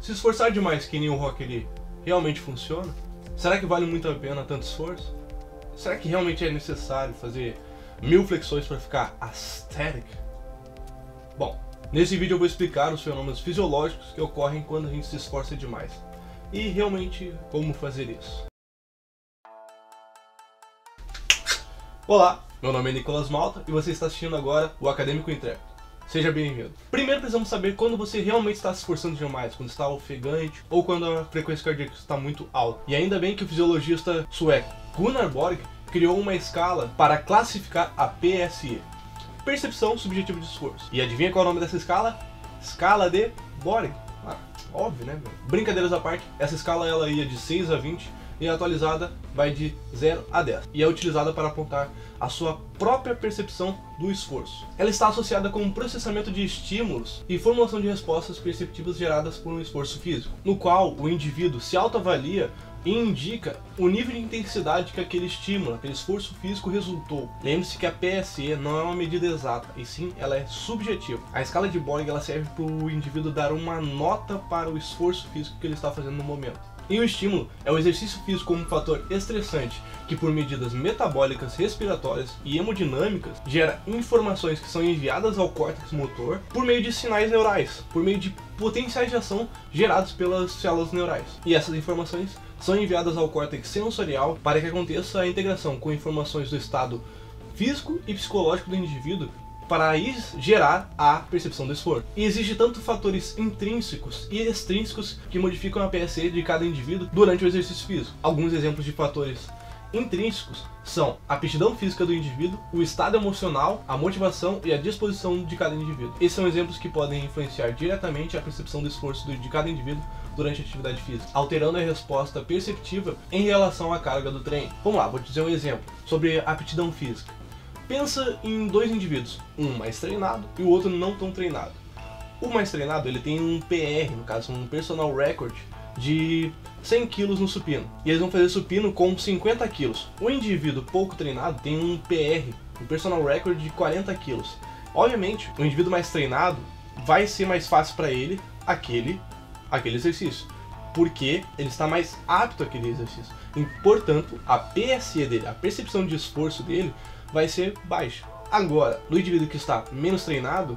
Se esforçar demais que nem o Rock Lee realmente funciona? Será que vale muito a pena tanto esforço? Será que realmente é necessário fazer 1000 flexões para ficar aesthetic? Bom, nesse vídeo eu vou explicar os fenômenos fisiológicos que ocorrem quando a gente se esforça demais e realmente como fazer isso. Olá, meu nome é Nicolas Malta e você está assistindo agora o Acadêmico Intrépido. Seja bem-vindo. Primeiro precisamos saber quando você realmente está se esforçando demais, quando está ofegante ou quando a frequência cardíaca está muito alta. E ainda bem que o fisiologista sueco Gunnar Borg criou uma escala para classificar a PSE, Percepção Subjetiva de Esforço. E adivinha qual é o nome dessa escala? Escala de Borg. Óbvio, né? Brincadeiras à parte, essa escala ela ia de 6 a 20 e a atualizada vai de 0 a 10. E é utilizada para apontar a sua própria percepção do esforço. Ela está associada com o processamento de estímulos e formulação de respostas perceptivas geradas por um esforço físico, no qual o indivíduo se autoavalia e indica o nível de intensidade que aquele estímulo, aquele esforço físico resultou. Lembre-se que a PSE não é uma medida exata, e sim ela é subjetiva. A escala de Borg ela serve para o indivíduo dar uma nota para o esforço físico que ele está fazendo no momento. E o estímulo é o exercício físico como um fator estressante que, por medidas metabólicas, respiratórias e hemodinâmicas, gera informações que são enviadas ao córtex motor por meio de sinais neurais, por meio de potenciais de ação gerados pelas células neurais. E essas informações são enviadas ao córtex sensorial para que aconteça a integração com informações do estado físico e psicológico do indivíduo para aí gerar a percepção do esforço. E existe tanto fatores intrínsecos e extrínsecos que modificam a PSE de cada indivíduo durante o exercício físico. Alguns exemplos de fatores intrínsecos são a aptidão física do indivíduo, o estado emocional, a motivação e a disposição de cada indivíduo. Esses são exemplos que podem influenciar diretamente a percepção do esforço de cada indivíduo durante a atividade física, alterando a resposta perceptiva em relação à carga do treino. Vamos lá, vou te dizer um exemplo sobre a aptidão física. Pensa em dois indivíduos, um mais treinado e o outro não tão treinado. O mais treinado ele tem um PR, no caso um personal record, de 100 kg no supino. E eles vão fazer supino com 50 kg. O indivíduo pouco treinado tem um PR, um personal record de 40 kg. Obviamente, o indivíduo mais treinado vai ser mais fácil para ele aquele exercício, porque ele está mais apto àquele exercício. E, portanto, a PSE dele, a percepção de esforço dele, vai ser baixa. Agora, no indivíduo que está menos treinado,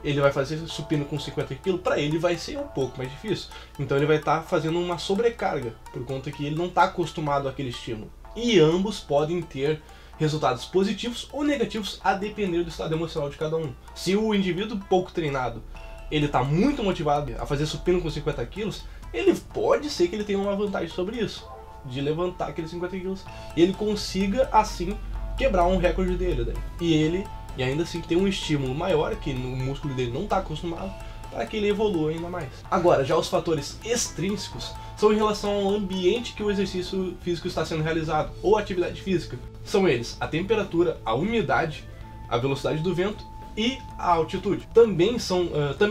ele vai fazer supino com 50 kg, para ele vai ser um pouco mais difícil. Então ele vai estar fazendo uma sobrecarga, por conta que ele não está acostumado àquele estímulo. E ambos podem ter resultados positivos ou negativos a depender do estado emocional de cada um. Se o indivíduo pouco treinado, ele está muito motivado a fazer supino com 50 kg, ele pode ser que ele tenha uma vantagem sobre isso, de levantar aqueles 50 kg, e ele consiga assim quebrar um recorde dele, daí. E ainda assim tem um estímulo maior que o músculo dele não está acostumado, para que ele evolua ainda mais. Agora, já os fatores extrínsecos são em relação ao ambiente que o exercício físico está sendo realizado, ou atividade física. São eles a temperatura, a umidade, a velocidade do vento e a altitude. Também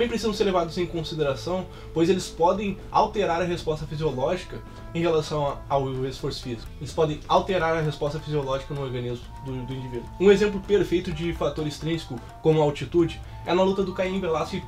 precisam ser levados em consideração, pois eles podem alterar a resposta fisiológica em relação ao esforço físico. Eles podem alterar a resposta fisiológica no organismo do indivíduo. Um exemplo perfeito de fator extrínseco como a altitude é na luta do Caim Velasquez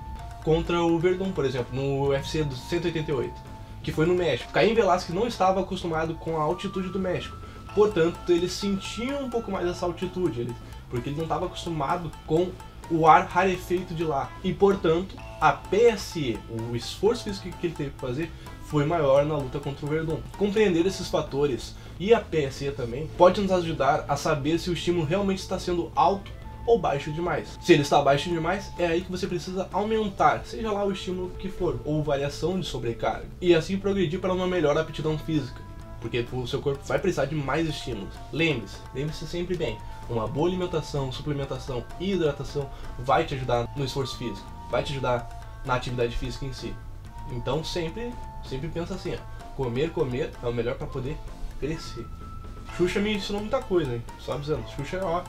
contra o Verdun, por exemplo, no UFC do 188, que foi no México. Caim Velasquez não estava acostumado com a altitude do México, portanto ele sentia um pouco mais essa altitude, porque ele não estava acostumado com o ar rarefeito de lá, e portanto a PSE, o esforço físico que ele teve que fazer, foi maior na luta contra o Verdun. Compreender esses fatores e a PSE também pode nos ajudar a saber se o estímulo realmente está sendo alto ou baixo demais. Se ele está baixo demais, é aí que você precisa aumentar, seja lá o estímulo que for, ou variação de sobrecarga, e assim progredir para uma melhor aptidão física, porque o seu corpo vai precisar de mais estímulos. Lembre-se sempre bem, uma boa alimentação, suplementação e hidratação vai te ajudar no esforço físico, vai te ajudar na atividade física em si. Então sempre pensa assim, ó, comer é o melhor para poder crescer. Xuxa me ensinou muita coisa, hein? Só avisando, Xuxa é ó.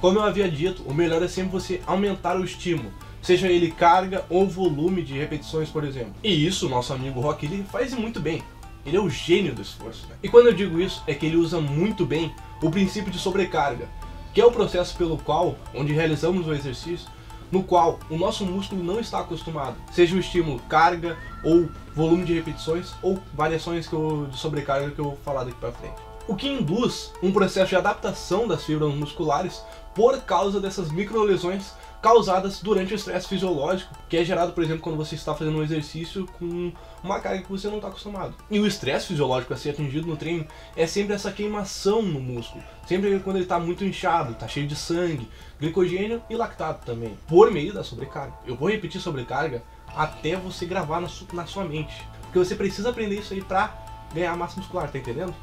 Como eu havia dito, o melhor é sempre você aumentar o estímulo, seja ele carga ou volume de repetições, por exemplo. E isso o nosso amigo Rock Lee faz muito bem. Ele é o gênio do esforço, né? E quando eu digo isso, é que ele usa muito bem o princípio de sobrecarga, que é o processo pelo qual, onde realizamos o exercício, no qual o nosso músculo não está acostumado, seja o estímulo carga ou volume de repetições ou variações de sobrecarga que eu vou falar daqui para frente. O que induz um processo de adaptação das fibras musculares por causa dessas microlesões causadas durante o estresse fisiológico, que é gerado, por exemplo, quando você está fazendo um exercício com uma carga que você não está acostumado. E o estresse fisiológico a ser atingido no treino é sempre essa queimação no músculo, sempre quando ele está muito inchado, está cheio de sangue, glicogênio e lactato também, por meio da sobrecarga. Eu vou repetir sobrecarga até você gravar na sua mente, porque você precisa aprender isso aí para ganhar massa muscular, tá entendendo?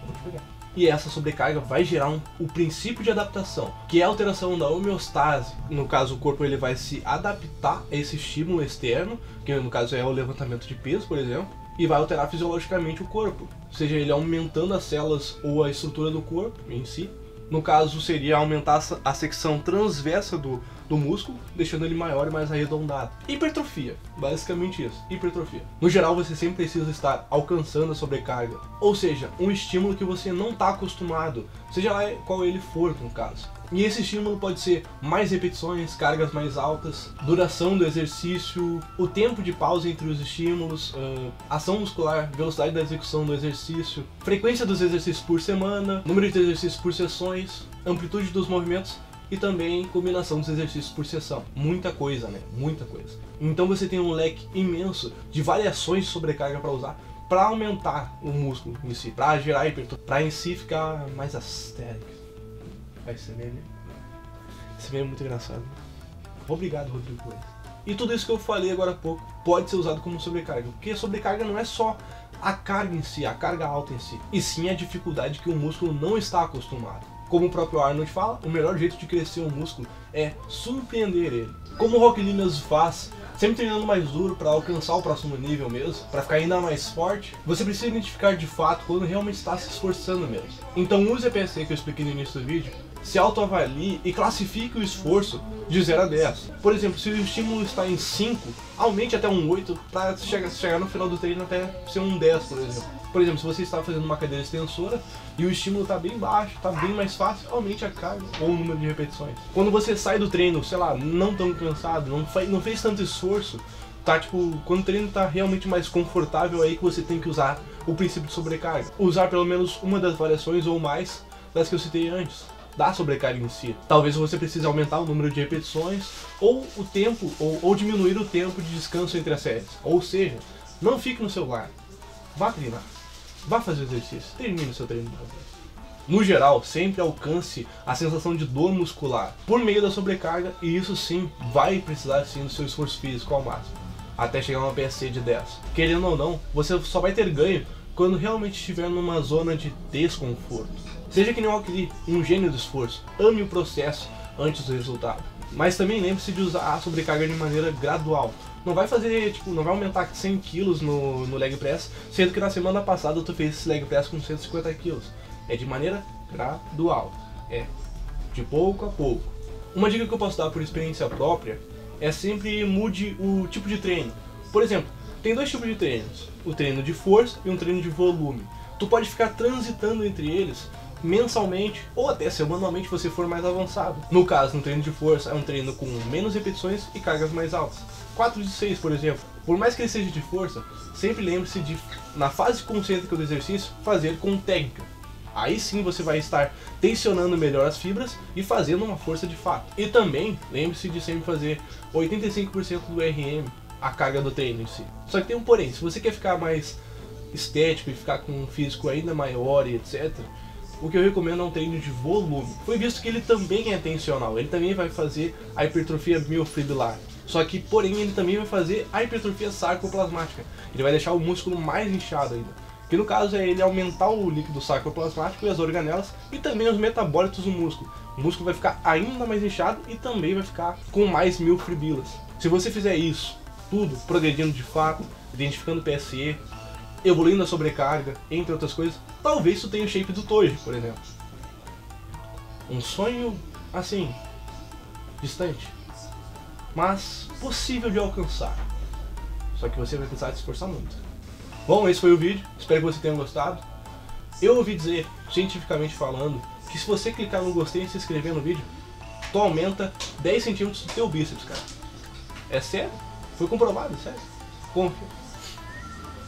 Vou te pegar. E essa sobrecarga vai gerar o princípio de adaptação, que é a alteração da homeostase. No caso, o corpo ele vai se adaptar a esse estímulo externo, que no caso é o levantamento de peso, por exemplo, e vai alterar fisiologicamente o corpo, seja ele aumentando as células ou a estrutura do corpo em si. No caso, seria aumentar a secção transversa do músculo, deixando ele maior e mais arredondado. Hipertrofia, basicamente isso, hipertrofia. No geral, você sempre precisa estar alcançando a sobrecarga, ou seja, um estímulo que você não está acostumado, seja lá qual ele for, no caso. E esse estímulo pode ser mais repetições, cargas mais altas, duração do exercício, o tempo de pausa entre os estímulos, ação muscular, velocidade da execução do exercício, frequência dos exercícios por semana, número de exercícios por sessões, amplitude dos movimentos e também combinação dos exercícios por sessão. Muita coisa, né? Muita coisa. Então você tem um leque imenso de variações de sobrecarga para usar para aumentar o músculo em si, para gerar hipertrofia, para em si ficar mais astérico. Esse meme é muito engraçado. Obrigado, Rodrigo. E tudo isso que eu falei agora há pouco pode ser usado como sobrecarga, porque a sobrecarga não é só a carga em si, a carga alta em si, e sim a dificuldade que o músculo não está acostumado. Como o próprio Arnold fala, o melhor jeito de crescer um músculo é surpreender ele. Como o Rock Lee mesmo faz, sempre treinando mais duro para alcançar o próximo nível mesmo, para ficar ainda mais forte, você precisa identificar de fato quando realmente está se esforçando mesmo. Então use a PSE que eu expliquei no início do vídeo, se autoavalie e classifique o esforço de 0 a 10. Por exemplo, se o estímulo está em 5, aumente até um 8 para chegar no final do treino até ser um 10, por exemplo. Por exemplo, se você está fazendo uma cadeira extensora e o estímulo está bem baixo, está bem mais fácil, aumente a carga ou o número de repetições. Quando você sai do treino, sei lá, não tão cansado, não fez tanto esforço, tá, tipo, quando o treino tá realmente mais confortável, é aí que você tem que usar o princípio de sobrecarga. Usar pelo menos uma das variações ou mais das que eu citei antes, da sobrecarga em si. Talvez você precise aumentar o número de repetições, ou o tempo, ou diminuir o tempo de descanso entre as séries. Ou seja, não fique no celular, vá treinar, vá fazer exercício, termine o seu treino de uma vez. No geral, sempre alcance a sensação de dor muscular por meio da sobrecarga, e isso sim vai precisar sim do seu esforço físico ao máximo, até chegar a uma PSE de 10. Querendo ou não, você só vai ter ganho quando realmente estiver numa zona de desconforto. Seja que nem o Rock Lee, um gênio do esforço, ame o processo antes do resultado. Mas também lembre-se de usar a sobrecarga de maneira gradual. Não vai fazer, tipo, não vai aumentar 100 kg no leg press, sendo que na semana passada tu fez esse leg press com 150 kg. É de maneira gradual, é de pouco a pouco. Uma dica que eu posso dar por experiência própria é sempre mude o tipo de treino. Por exemplo, tem dois tipos de treinos, o treino de força e um treino de volume. Tu pode ficar transitando entre eles mensalmente ou até semanalmente se você for mais avançado. No caso, no treino de força é um treino com menos repetições e cargas mais altas. 4 de 6, por exemplo. Por mais que ele seja de força, sempre lembre-se de, na fase concêntrica do exercício, fazer com técnica. Aí sim você vai estar tensionando melhor as fibras e fazendo uma força de fato. E também lembre-se de sempre fazer 85% do RM, a carga do treino em si. Só que tem um porém, se você quer ficar mais estético e ficar com um físico ainda maior e etc., o que eu recomendo é um treino de volume. Foi visto que ele também é tensional, ele também vai fazer a hipertrofia miofibrilar. Só que, porém, ele também vai fazer a hipertrofia sarcoplasmática. Ele vai deixar o músculo mais inchado ainda. Que no caso é ele aumentar o líquido sarcoplasmático e as organelas e também os metabólitos do músculo. O músculo vai ficar ainda mais inchado e também vai ficar com mais miofibrilas. Se você fizer isso, tudo progredindo de fato, identificando PSE, evoluindo a sobrecarga, entre outras coisas, talvez tu tenha o shape do Toji, por exemplo. Um sonho, assim, distante, mas possível de alcançar. Só que você vai precisar se esforçar muito. Bom, esse foi o vídeo, espero que você tenha gostado. Eu ouvi dizer, cientificamente falando, que se você clicar no gostei e se inscrever no vídeo, tu aumenta 10 centímetros do teu bíceps, cara. É sério? Foi comprovado, sério. Confia.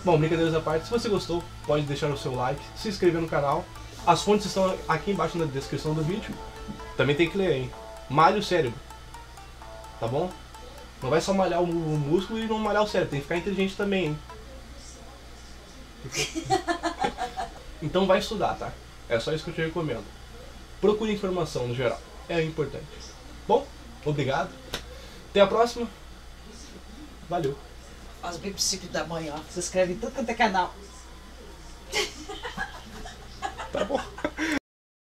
Bom, brincadeiras à parte, se você gostou, pode deixar o seu like, se inscrever no canal. As fontes estão aqui embaixo na descrição do vídeo. Também tem que ler, hein? Malhe o cérebro. Tá bom? Não vai só malhar o músculo e não malhar o cérebro, tem que ficar inteligente também, hein? Então vai estudar, tá? É só isso que eu te recomendo. Procure informação no geral, é importante. Bom, obrigado. Até a próxima. Valeu. Às vezes 5 da manhã, se inscreve em tudo quanto é canal. Tá bom.